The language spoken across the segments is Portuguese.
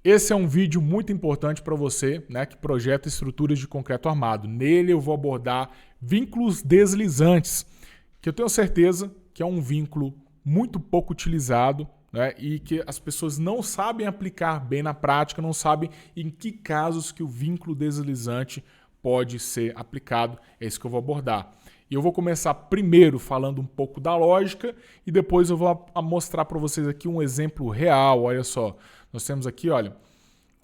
Esse é um vídeo muito importante para você, né, que projeta estruturas de concreto armado. Nele eu vou abordar vínculos deslizantes, que eu tenho certeza que é um vínculo muito pouco utilizado, né, e que as pessoas não sabem aplicar bem na prática, não sabem em que casos que o vínculo deslizante pode ser aplicado. É isso que eu vou abordar. E eu vou começar primeiro falando um pouco da lógica e depois eu vou mostrar para vocês aqui um exemplo real. Olha só, nós temos aqui, olha,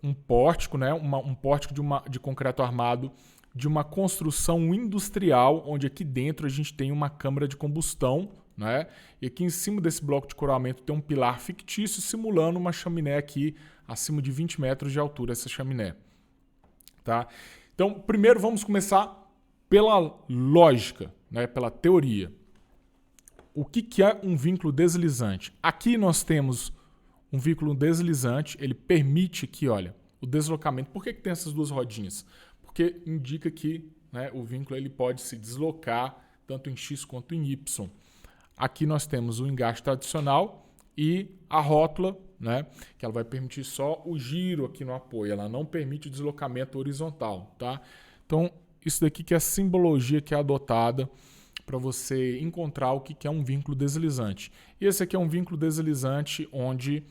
um pórtico, né? Um pórtico de concreto armado de uma construção industrial, onde aqui dentro a gente tem uma câmara de combustão, né? E aqui em cima desse bloco de coroamento tem um pilar fictício simulando uma chaminé aqui acima de 20 metros de altura, essa chaminé. Tá? Então, primeiro vamos começar pela lógica, né? Pela teoria. O que é um vínculo deslizante? Aqui nós temos um vínculo deslizante, ele permite aqui, olha, o deslocamento. Por que tem essas duas rodinhas? Porque indica que, né, o vínculo ele pode se deslocar tanto em X quanto em Y. Aqui nós temos o engaste tradicional e a rótula, né, que ela vai permitir só o giro aqui no apoio, ela não permite o deslocamento horizontal. Tá? Então, isso daqui que é a simbologia que é adotada para você encontrar o que é um vínculo deslizante. E esse aqui é um vínculo deslizante onde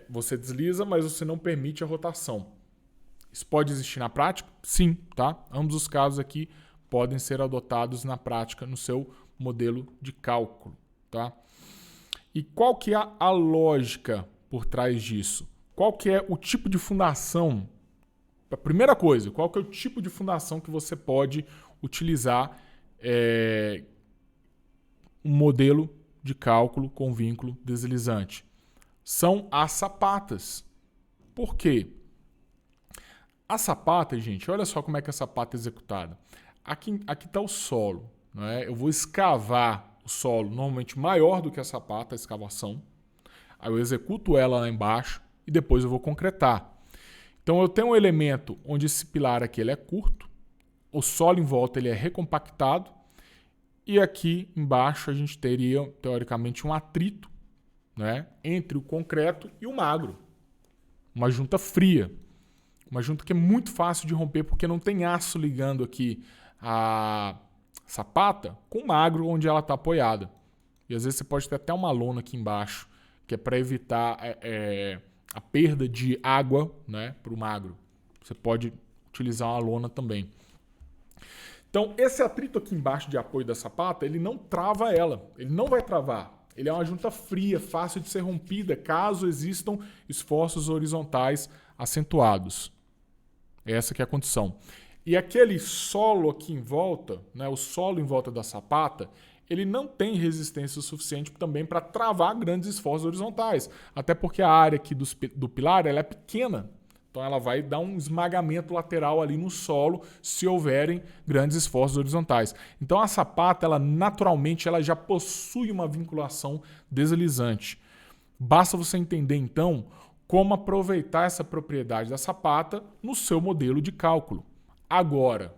você desliza, mas você não permite a rotação. Isso pode existir na prática? Sim, tá? Ambos os casos aqui podem ser adotados na prática no seu modelo de cálculo, tá? E qual que é a lógica por trás disso? Qual que é o tipo de fundação? A primeira coisa, qual que é o tipo de fundação que você pode utilizar um modelo de cálculo com vínculo deslizante? São as sapatas. Por quê? A sapata, gente, olha só como é que a sapata é executada. Aqui está o solo. Né? Eu vou escavar o solo normalmente maior do que a sapata, a escavação. Aí eu executo ela lá embaixo e depois eu vou concretar. Então eu tenho um elemento onde esse pilar aqui ele é curto, o solo em volta ele é recompactado e aqui embaixo a gente teria, teoricamente, um atrito, né, entre o concreto e o magro. Uma junta fria. Uma junta que é muito fácil de romper porque não tem aço ligando aqui a sapata com o magro onde ela está apoiada. E às vezes você pode ter até uma lona aqui embaixo, que é para evitar a perda de água, né, para o magro. Você pode utilizar uma lona também. Então, esse atrito aqui embaixo de apoio da sapata, ele não trava ela. Ele não vai travar. Ele é uma junta fria, fácil de ser rompida, caso existam esforços horizontais acentuados. Essa que é a condição. E aquele solo aqui em volta, né, o solo em volta da sapata, ele não tem resistência suficiente também para travar grandes esforços horizontais. Até porque a área aqui do pilar ela é pequena. Então ela vai dar um esmagamento lateral ali no solo se houverem grandes esforços horizontais. Então a sapata, ela naturalmente ela já possui uma vinculação deslizante. Basta você entender então como aproveitar essa propriedade da sapata no seu modelo de cálculo. Agora,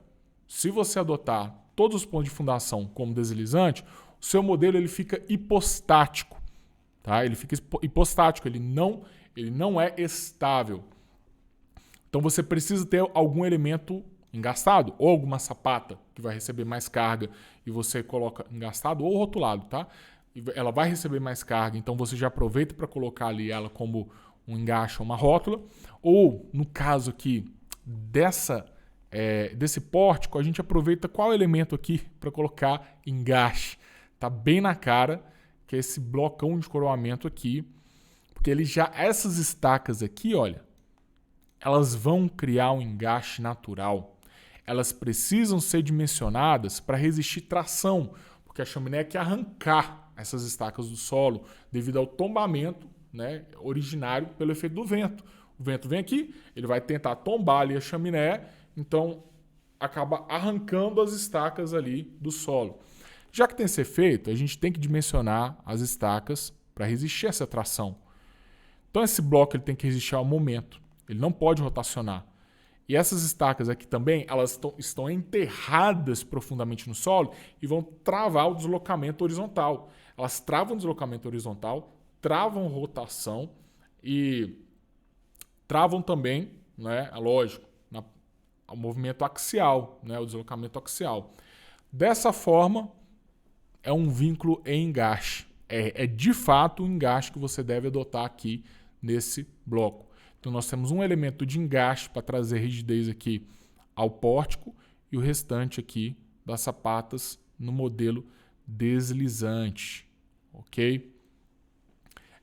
se você adotar todos os pontos de fundação como deslizante, o seu modelo ele fica hipostático. Tá? Ele fica hipostático, ele não é estável. Então você precisa ter algum elemento engastado, ou alguma sapata que vai receber mais carga e você coloca engastado ou rotulado, tá? Ela vai receber mais carga, então você já aproveita para colocar ali ela como um engaste ou uma rótula. Ou, no caso aqui desse pórtico, a gente aproveita qual elemento aqui para colocar engaste. Tá bem na cara que é esse blocão de coroamento aqui, porque essas estacas aqui, olha, elas vão criar um engaste natural. Elas precisam ser dimensionadas para resistir tração, porque a chaminé quer arrancar essas estacas do solo devido ao tombamento, né, originário pelo efeito do vento. O vento vem aqui, ele vai tentar tombar ali a chaminé, então acaba arrancando as estacas ali do solo. Já que tem que ser feito, a gente tem que dimensionar as estacas para resistir a essa tração. Então esse bloco ele tem que resistir ao momento. Ele não pode rotacionar. E essas estacas aqui também, elas estão enterradas profundamente no solo e vão travar o deslocamento horizontal. Elas travam o deslocamento horizontal, travam rotação e travam também, né, é lógico, o movimento axial, né, o deslocamento axial. Dessa forma, é um vínculo em engaste. É de fato o engaste que você deve adotar aqui nesse bloco. Então nós temos um elemento de engaste para trazer rigidez aqui ao pórtico e o restante aqui das sapatas no modelo deslizante, ok?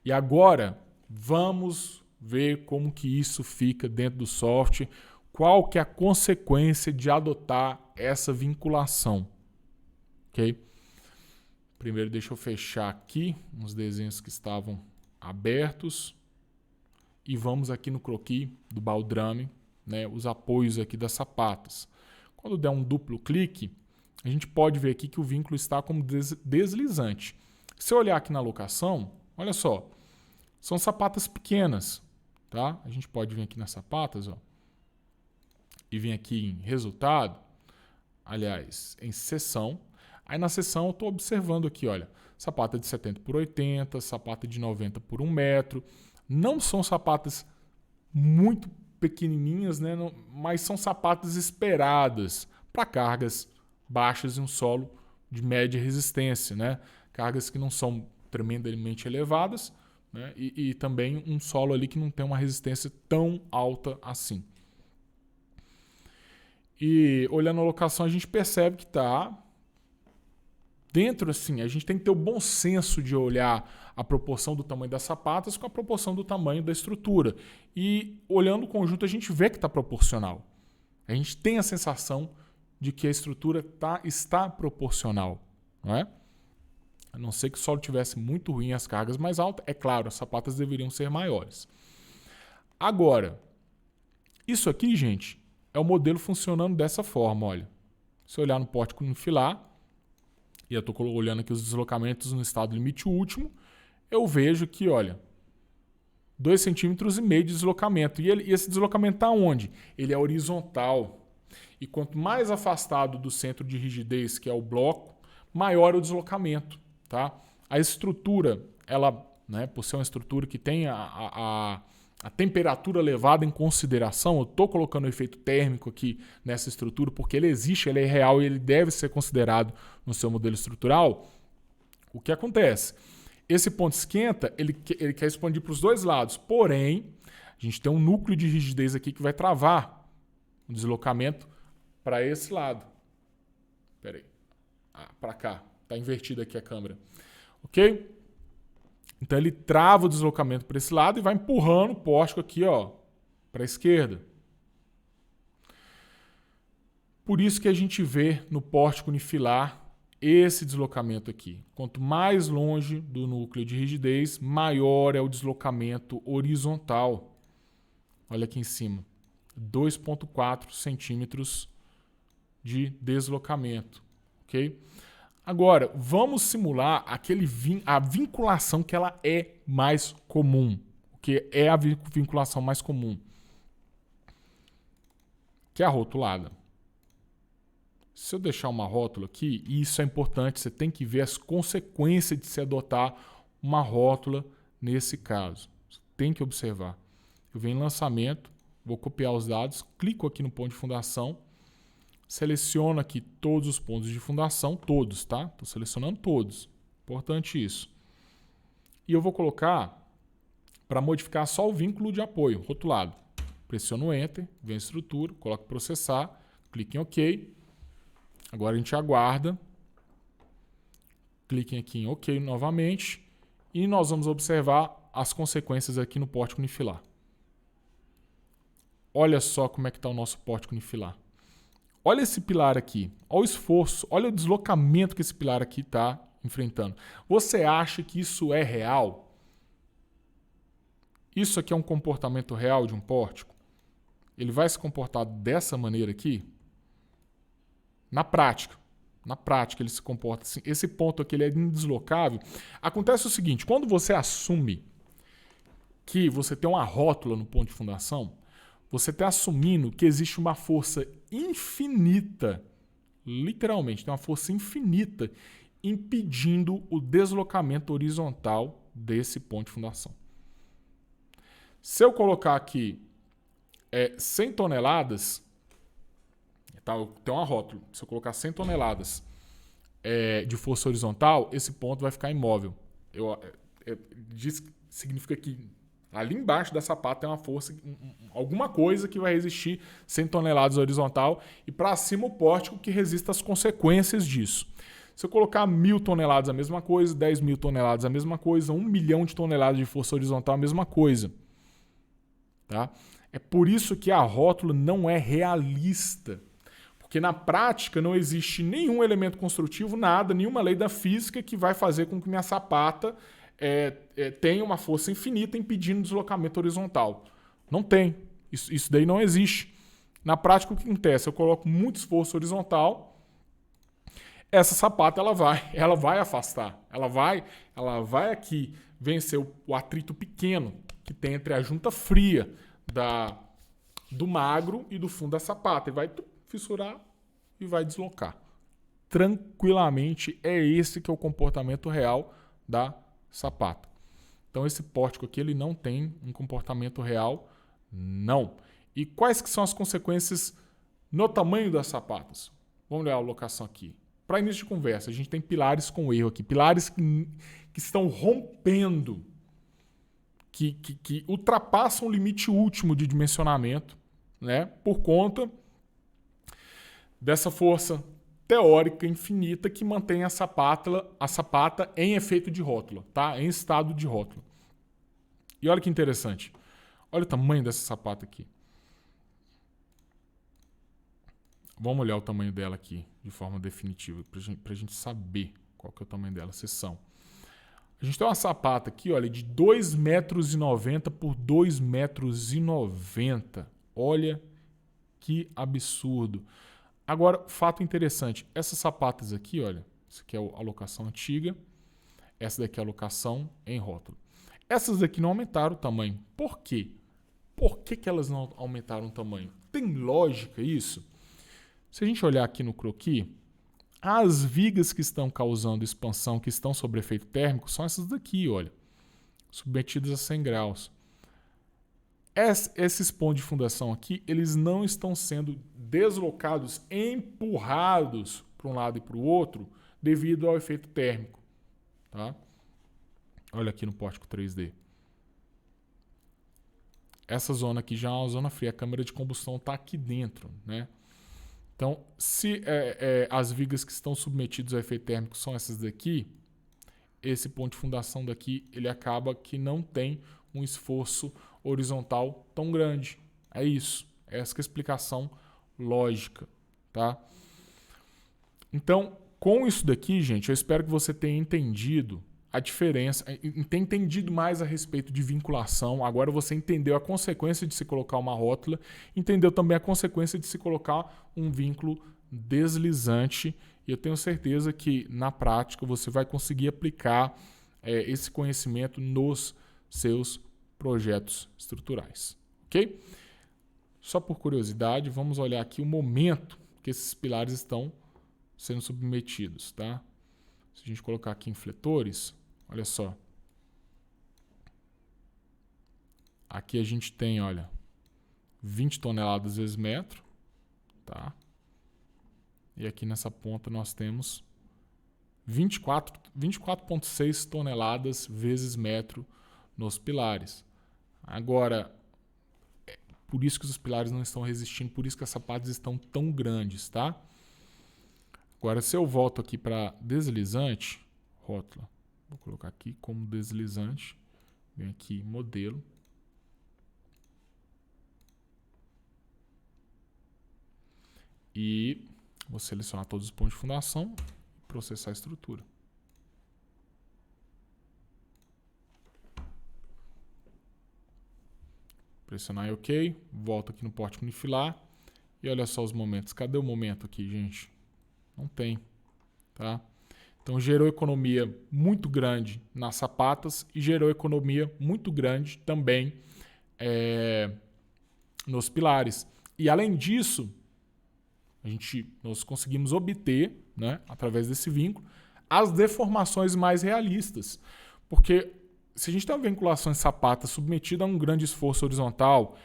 E agora vamos ver como que isso fica dentro do software, qual que é a consequência de adotar essa vinculação, ok? Primeiro deixa eu fechar aqui uns desenhos que estavam abertos e vamos aqui no croquis do baldrame, né, os apoios aqui das sapatas. Quando der um duplo clique, a gente pode ver aqui que o vínculo está como deslizante. Se eu olhar aqui na locação, olha só, são sapatas pequenas, tá? A gente pode vir aqui nas sapatas, ó, e vir aqui em resultado, aliás, em seção. Aí na seção eu estou observando aqui, olha, sapata de 70 por 80, sapata de 90 por 1 metro. Não são sapatas muito pequenininhas, né? Mas são sapatas esperadas para cargas baixas em um solo de média resistência, né? Cargas que não são tremendamente elevadas, né? E também um solo ali que não tem uma resistência tão alta assim. E olhando a locação a gente percebe que está dentro, assim, a gente tem que ter o bom senso de olhar a proporção do tamanho das sapatas com a proporção do tamanho da estrutura. E olhando o conjunto a gente vê que está proporcional. A gente tem a sensação de que a estrutura está proporcional, não é? A não ser que o solo tivesse muito ruim, as cargas mais altas, é claro, as sapatas deveriam ser maiores. Agora, isso aqui, gente, é o modelo funcionando dessa forma, olha. Se eu olhar no pórtico unifilar, e eu estou olhando aqui os deslocamentos no estado limite último, eu vejo que, olha, 2,5 cm de deslocamento. E esse deslocamento está onde? Ele é horizontal. E quanto mais afastado do centro de rigidez, que é o bloco, maior é o deslocamento. Tá? A estrutura, ela, né, por ser uma estrutura que tem a temperatura levada em consideração, eu estou colocando o efeito térmico aqui nessa estrutura porque ele existe, ele é real e ele deve ser considerado no seu modelo estrutural. O que acontece? Esse ponto esquenta, ele quer expandir para os dois lados, porém, a gente tem um núcleo de rigidez aqui que vai travar o deslocamento para esse lado. Espera aí. Para cá. Está invertida aqui a câmera. Ok? Então ele trava o deslocamento para esse lado e vai empurrando o pórtico aqui, ó, para a esquerda. Por isso que a gente vê no pórtico unifilar esse deslocamento aqui. Quanto mais longe do núcleo de rigidez, maior é o deslocamento horizontal. Olha aqui em cima. 2,4 centímetros de deslocamento. Ok? Agora, vamos simular a vinculação que ela é mais comum. Que é a vinculação mais comum. Que é a rotulada. Se eu deixar uma rótula aqui, e isso é importante, você tem que ver as consequências de se adotar uma rótula nesse caso. Você tem que observar. Eu venho em lançamento, vou copiar os dados, clico aqui no ponto de fundação, seleciono aqui todos os pontos de fundação, todos, tá? Estou selecionando todos. Importante isso. E eu vou colocar para modificar só o vínculo de apoio, rotulado. Pressiono o Enter, vem a estrutura, coloco processar, clique em OK. Agora a gente aguarda. Cliquem aqui em OK novamente. E nós vamos observar as consequências aqui no pórtico unifilar. Olha só como é que está o nosso pórtico unifilar. Olha esse pilar aqui. Olha o esforço. Olha o deslocamento que esse pilar aqui está enfrentando. Você acha que isso é real? Isso aqui é um comportamento real de um pórtico? Ele vai se comportar dessa maneira aqui? Na prática ele se comporta assim. Esse ponto aqui ele é indeslocável. Acontece o seguinte, quando você assume que você tem uma rótula no ponto de fundação, você está assumindo que existe uma força infinita, literalmente, tem uma força infinita impedindo o deslocamento horizontal desse ponto de fundação. Se eu colocar aqui 100 toneladas, tá? Tem uma rótula. Se eu colocar 100 toneladas de força horizontal, esse ponto vai ficar imóvel. Significa que ali embaixo da sapata tem uma força, alguma coisa que vai resistir 100 toneladas horizontal e para cima o pórtico que resista às consequências disso. Se eu colocar 1.000 toneladas a mesma coisa, 10.000 toneladas a mesma coisa, 1 milhão de toneladas de força horizontal a mesma coisa. Tá? É por isso que a rótula não é realista. Porque na prática não existe nenhum elemento construtivo, nada, nenhuma lei da física que vai fazer com que minha sapata tenha uma força infinita impedindo o deslocamento horizontal. Não tem. Isso daí não existe. Na prática o que acontece? Eu coloco muito esforço horizontal, essa sapata ela vai afastar. Ela vai aqui vencer o atrito pequeno que tem entre a junta fria do magro e do fundo da sapata. E vai fissurar e vai deslocar. Tranquilamente, é esse que é o comportamento real da sapata. Então esse pórtico aqui ele não tem um comportamento real, não. E quais que são as consequências no tamanho das sapatas? Vamos olhar a alocação aqui. Para início de conversa, a gente tem pilares com erro aqui. Pilares que estão rompendo, que ultrapassam o limite último de dimensionamento, né, por conta dessa força teórica infinita que mantém a sapata em efeito de rótula, tá? Em estado de rótula. E olha que interessante. Olha o tamanho dessa sapata aqui. Vamos olhar o tamanho dela aqui de forma definitiva, para a gente saber qual que é o tamanho dela, seção. A gente tem uma sapata aqui, olha, de 2,90 metros por 2,90 metros. Olha que absurdo. Agora, fato interessante, essas sapatas aqui, olha, isso aqui é a alocação antiga, essa daqui é a alocação em rótulo. Essas daqui não aumentaram o tamanho. Por quê? Por que elas não aumentaram o tamanho? Tem lógica isso? Se a gente olhar aqui no croquis, as vigas que estão causando expansão, que estão sob efeito térmico, são essas daqui, olha, submetidas a 100 graus. Esses pontos de fundação aqui, eles não estão sendo deslocados, empurrados para um lado e para o outro, devido ao efeito térmico. Tá? Olha aqui no pórtico 3D. Essa zona aqui já é uma zona fria, a câmara de combustão está aqui dentro, né? Então, se as vigas que estão submetidas ao efeito térmico são essas daqui, esse ponto de fundação daqui, ele acaba que não tem um esforço horizontal tão grande. É isso. Essa que é a explicação lógica. Tá? Então, com isso daqui, gente, eu espero que você tenha entendido a diferença, tenha entendido mais a respeito de vinculação. Agora você entendeu a consequência de se colocar uma rótula, entendeu também a consequência de se colocar um vínculo deslizante. E eu tenho certeza que, na prática, você vai conseguir aplicar esse conhecimento nos seus projetos estruturais. Ok? Só por curiosidade, vamos olhar aqui o momento que esses pilares estão sendo submetidos. Tá? Se a gente colocar aqui em fletores, olha só. Aqui a gente tem, olha, 20 toneladas vezes metro. Tá? E aqui nessa ponta nós temos 24,6 toneladas vezes metro nos pilares. Agora, por isso que os pilares não estão resistindo, por isso que as sapatas estão tão grandes, tá? Agora, se eu volto aqui para deslizante, rótula, vou colocar aqui como deslizante, vem aqui modelo. E vou selecionar todos os pontos de fundação e processar a estrutura. Pressionar em OK, volto aqui no pórtico unifilar e olha só os momentos. Cadê o momento aqui, gente? Não tem, tá? Então gerou economia muito grande nas sapatas e gerou economia muito grande também nos pilares. E além disso, nós conseguimos obter, né, através desse vínculo, as deformações mais realistas. Porque se a gente tem uma vinculação em sapata submetida a um grande esforço horizontal,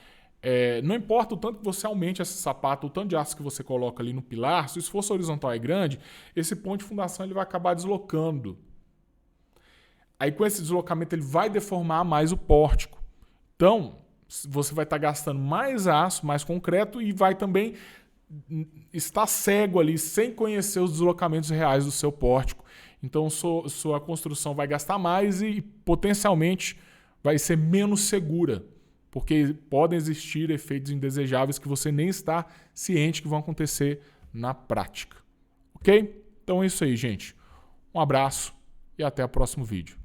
não importa o tanto que você aumente essa sapata, o tanto de aço que você coloca ali no pilar, se o esforço horizontal é grande, esse ponto de fundação ele vai acabar deslocando. Aí com esse deslocamento ele vai deformar mais o pórtico. Então, você vai estar gastando mais aço, mais concreto e vai também estar cego ali, sem conhecer os deslocamentos reais do seu pórtico. Então, sua construção vai gastar mais e potencialmente vai ser menos segura, porque podem existir efeitos indesejáveis que você nem está ciente que vão acontecer na prática. Ok? Então é isso aí, gente. Um abraço e até o próximo vídeo.